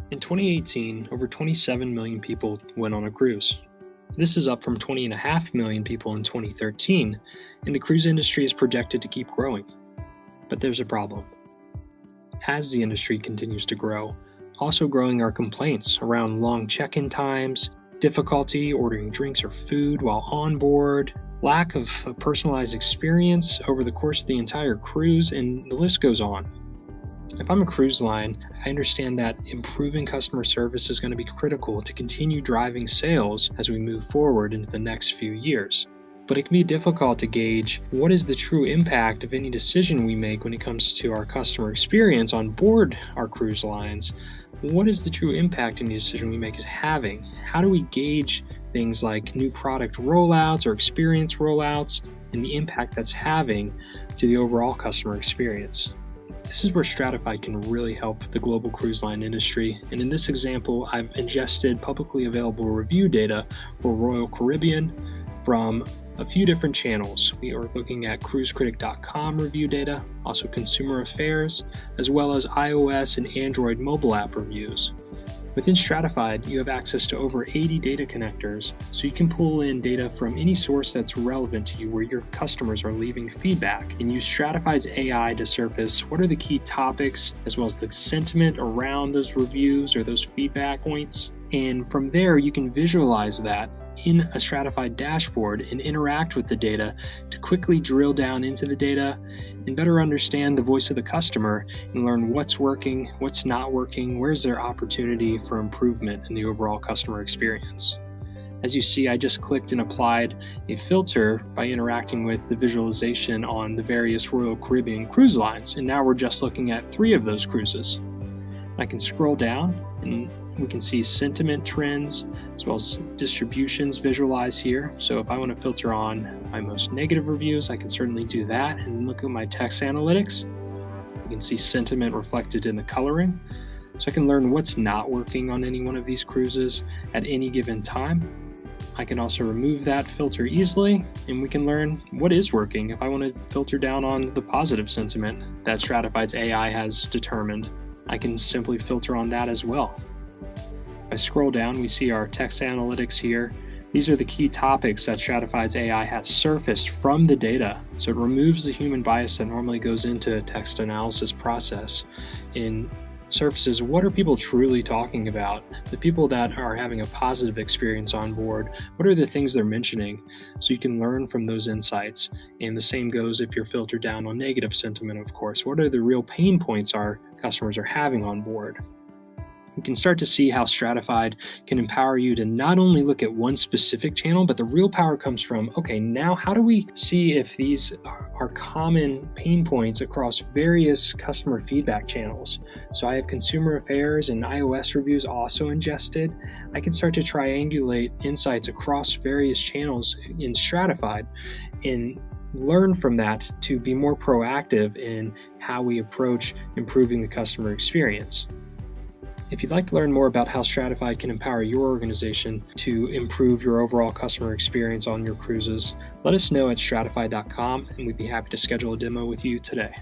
In 2018, over 27 million people went on a cruise. This is up from 20.5 million people in 2013, and the cruise industry is projected to keep growing. But there's a problem. As the industry continues to grow, also growing are complaints around long check-in times, difficulty ordering drinks or food while on board, lack of a personalized experience over the course of the entire cruise, and the list goes on. If I'm a cruise line, I understand that improving customer service is going to be critical to continue driving sales as we move forward into the next few years. But it can be difficult to gauge what is the true impact of any decision we make when it comes to our customer experience on board our cruise lines. What is the true impact any decision we make is having? How do we gauge things like new product rollouts or experience rollouts and the impact that's having to the overall customer experience? This is where Stratifyd can really help the global cruise line industry, and in this example, I've ingested publicly available review data for Royal Caribbean from a few different channels. We are looking at cruisecritic.com review data, also Consumer Affairs, as well as iOS and Android mobile app reviews. Within Stratifyd, you have access to over 80 data connectors, so you can pull in data from any source that's relevant to you where your customers are leaving feedback, and use Stratifyd's AI to surface what are the key topics, as well as the sentiment around those reviews or those feedback points. And from there, you can visualize that in a Stratifyd dashboard and interact with the data to quickly drill down into the data and better understand the voice of the customer and learn what's working, what's not working, where's their opportunity for improvement in the overall customer experience. As you see, I just clicked and applied a filter by interacting with the visualization on the various Royal Caribbean cruise lines, and now we're just looking at 3 of those cruises. I can scroll down and we can see sentiment trends as well as distributions visualized here. So if I want to filter on my most negative reviews, I can certainly do that and look at my text analytics. You can see sentiment reflected in the coloring. So I can learn what's not working on any one of these cruises at any given time. I can also remove that filter easily, and we can learn what is working if I want to filter down on the positive sentiment that Stratifyd's AI has determined. I can simply filter on that as well. If I scroll down, we see our text analytics here. These are the key topics that Stratifyd's AI has surfaced from the data. So it removes the human bias that normally goes into a text analysis process and surfaces what are people truly talking about, the people that are having a positive experience on board, what are the things they're mentioning, so you can learn from those insights. And the same goes if you're filtered down on negative sentiment, of course. What are the real pain points our customers are having on board? You can start to see how Stratifyd can empower you to not only look at one specific channel, but the real power comes from, okay, now how do we see if these are common pain points across various customer feedback channels? So I have Consumer Affairs and iOS reviews also ingested. I can start to triangulate insights across various channels in Stratifyd and learn from that to be more proactive in how we approach improving the customer experience. If you'd like to learn more about how Stratifyd can empower your organization to improve your overall customer experience on your cruises, let us know at stratifyd.com and we'd be happy to schedule a demo with you today.